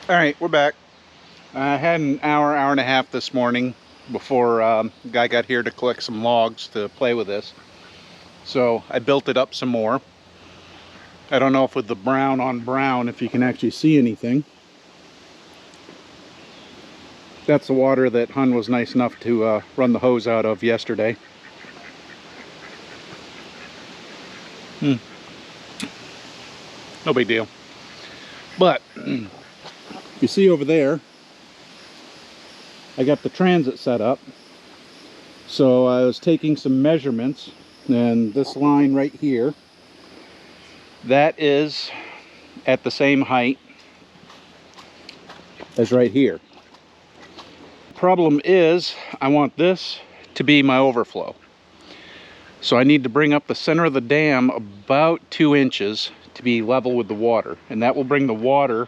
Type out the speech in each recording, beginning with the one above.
All right, we're back. I had an hour and a half this morning before the guy got here to collect some logs to play with this. So I built it up some more. I don't know if with the brown on brown, if you can actually see anything. That's the water that Hun was nice enough to run the hose out of yesterday. No big deal. But you see over there, I got the transit set up. So I was taking some measurements, and this line right here, that is at the same height as right here. Problem is, I want this to be my overflow. So I need to bring up the center of the dam about 2 inches to be level with the water, and that will bring the water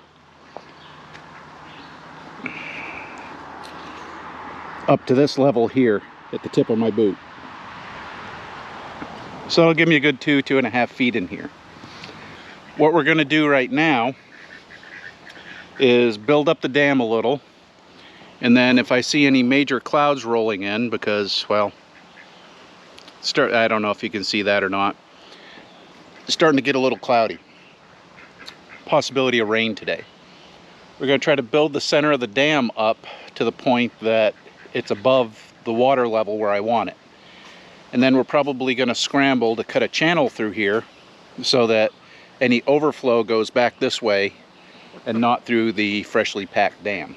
up to this level here at the tip of my boot. So it'll give me a good 2.5 feet in here. What we're going to do right now is build up the dam a little, and then if I see any major clouds rolling in, because, well, I don't know if you can see that or not, it's starting to get a little cloudy. Possibility of rain today. We're going to try to build the center of the dam up to the point that it's above the water level where I want it. And then we're probably going to scramble to cut a channel through here so that any overflow goes back this way and not through the freshly packed dam.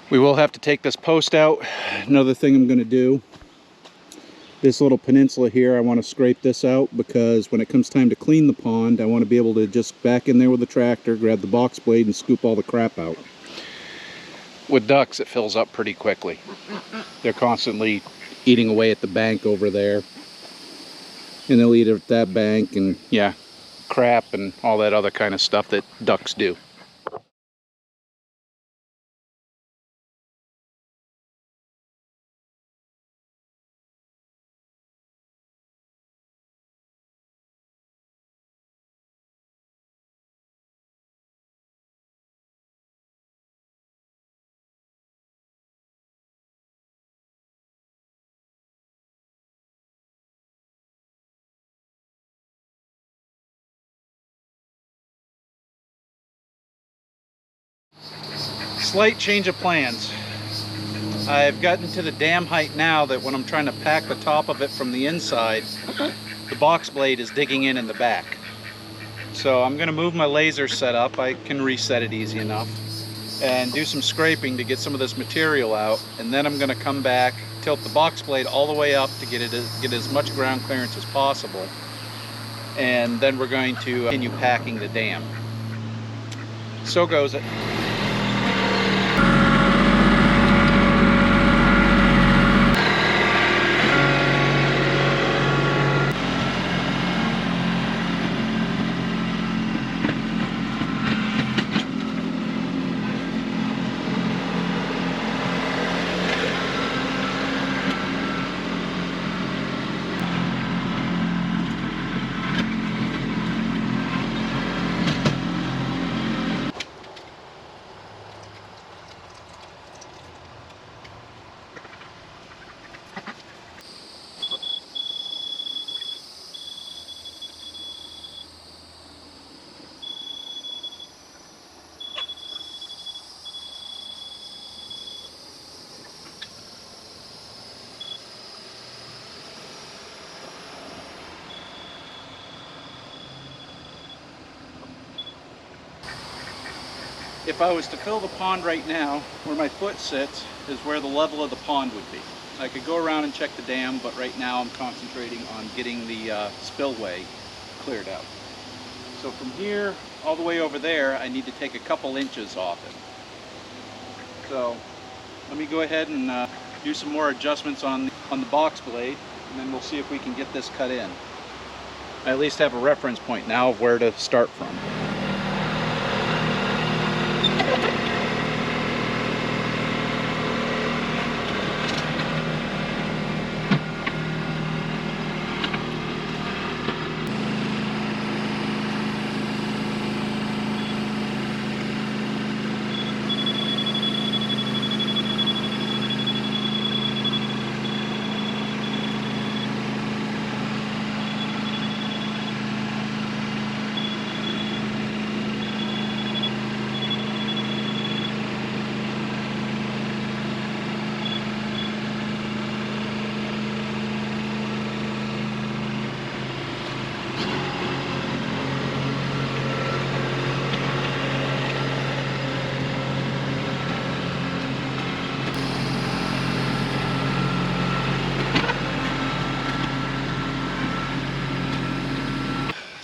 We will have to take this post out. Another thing I'm going to do, this little peninsula here, I want to scrape this out because when it comes time to clean the pond, I want to be able to just back in there with the tractor, grab the box blade and scoop all the crap out. With ducks, it fills up pretty quickly. They're constantly eating away at the bank over there. And they'll eat at that bank and, yeah, crap and all that other kind of stuff that ducks do. Slight change of plans. I've gotten to the dam height now that when I'm trying to pack the top of it from the inside, the box blade is digging in the back. So I'm going to move my laser setup. I can reset it easy enough and do some scraping to get some of this material out, and then I'm going to come back, tilt the box blade all the way up to get as much ground clearance as possible, and then we're going to continue packing the dam. So goes it. If I was to fill the pond right now, where my foot sits is where the level of the pond would be. I could go around and check the dam, but right now I'm concentrating on getting the spillway cleared out. So from here all the way over there, I need to take a couple inches off it. So let me go ahead and do some more adjustments on the box blade, and then we'll see if we can get this cut in. I at least have a reference point now of where to start from.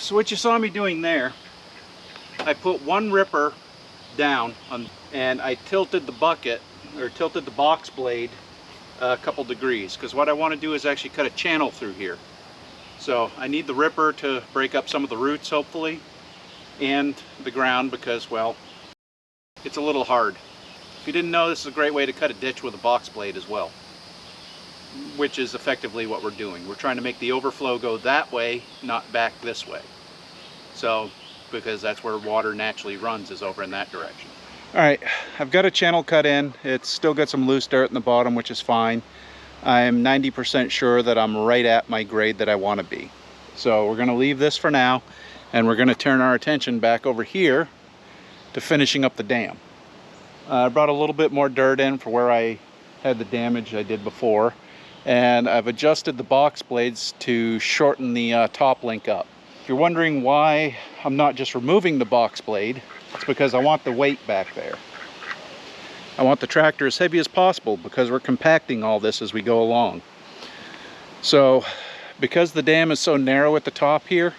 So what you saw me doing there, I put one ripper down and I tilted the bucket, or tilted the box blade a couple degrees, because what I want to do is actually cut a channel through here. So I need the ripper to break up some of the roots, hopefully, and the ground, because, well, it's a little hard. If you didn't know, this is a great way to cut a ditch with a box blade as well, which is effectively what we're doing. We're trying to make the overflow go that way, not back this way. So, because that's where water naturally runs, is over in that direction. All right, I've got a channel cut in. It's still got some loose dirt in the bottom, which is fine. I'm 90% sure that I'm right at my grade that I want to be. So we're going to leave this for now, and we're going to turn our attention back over here to finishing up the dam. I brought a little bit more dirt in for where I had the damage I did before, and I've adjusted the box blades to shorten the top link up. If you're wondering why I'm not just removing the box blade, it's because I want the weight back there. I want the tractor as heavy as possible because we're compacting all this as we go along. So because the dam is so narrow at the top here,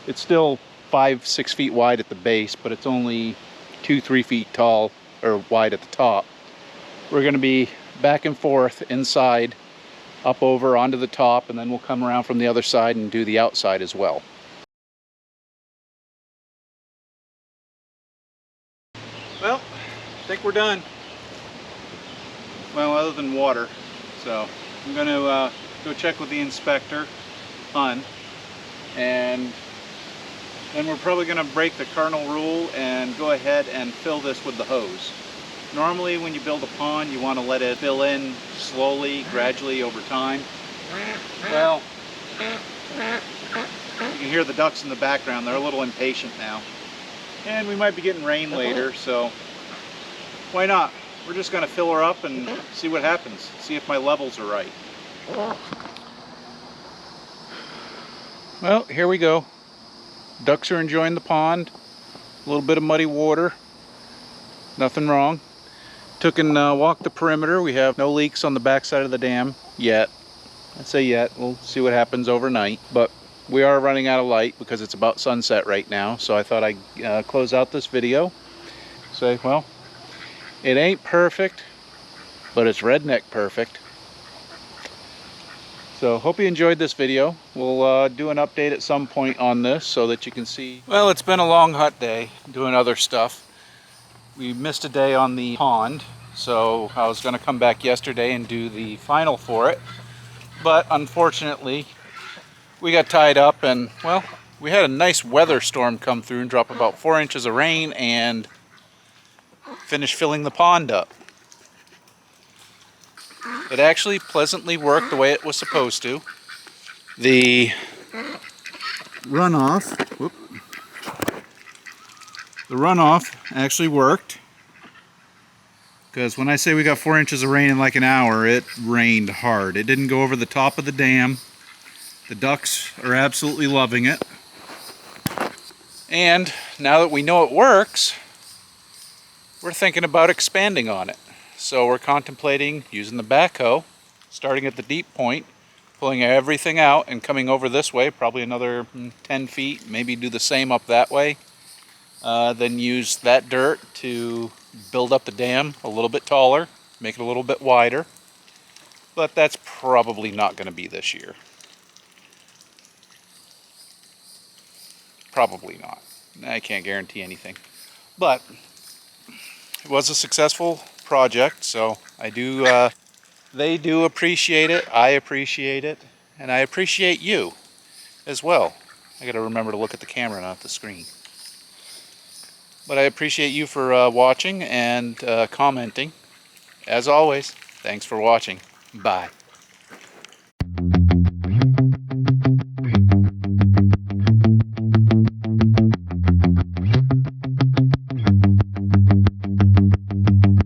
it's still 5-6 feet wide at the base, but it's only 2-3 feet tall or wide at the top. We're going to be back and forth inside, up over onto the top, and then we'll come around from the other side and do the outside as well. Well, I think we're done. Well, other than water. So I'm going to go check with the inspector, Hun, and then we're probably going to break the cardinal rule and go ahead and fill this with the hose. Normally when you build a pond, you want to let it fill in slowly, gradually over time. Well, you can hear the ducks in the background. They're a little impatient now. And we might be getting rain later, so why not? We're just going to fill her up and see what happens. See if my levels are right. Well, here we go. Ducks are enjoying the pond. A little bit of muddy water. Nothing wrong. Took and walked the perimeter. We have no leaks on the back side of the dam yet. I'd say yet. We'll see what happens overnight. But we are running out of light because it's about sunset right now. So I thought I'd close out this video. Say, well, it ain't perfect, but it's redneck perfect. So hope you enjoyed this video. We'll do an update at some point on this so that you can see. Well, it's been a long, hot day doing other stuff. We missed a day on the pond, so I was going to come back yesterday and do the final for it. But unfortunately, we got tied up and, well, we had a nice weather storm come through and drop about 4 inches of rain and finish filling the pond up. It actually pleasantly worked the way it was supposed to. The runoff, actually worked. Because when I say we got 4 inches of rain in like an hour, it rained hard. It didn't go over the top of the dam. The ducks are absolutely loving it. And now that we know it works, we're thinking about expanding on it. So we're contemplating using the backhoe, starting at the deep point, pulling everything out and coming over this way, probably another 10 feet, maybe do the same up that way. Then use that dirt to build up the dam a little bit taller, make it a little bit wider. But that's probably not going to be this year. Probably not. I can't guarantee anything. But it was a successful project, so they do appreciate it, I appreciate it, and I appreciate you as well. I gotta remember to look at the camera, not the screen. But I appreciate you for watching and commenting. As always, thanks for watching. Bye.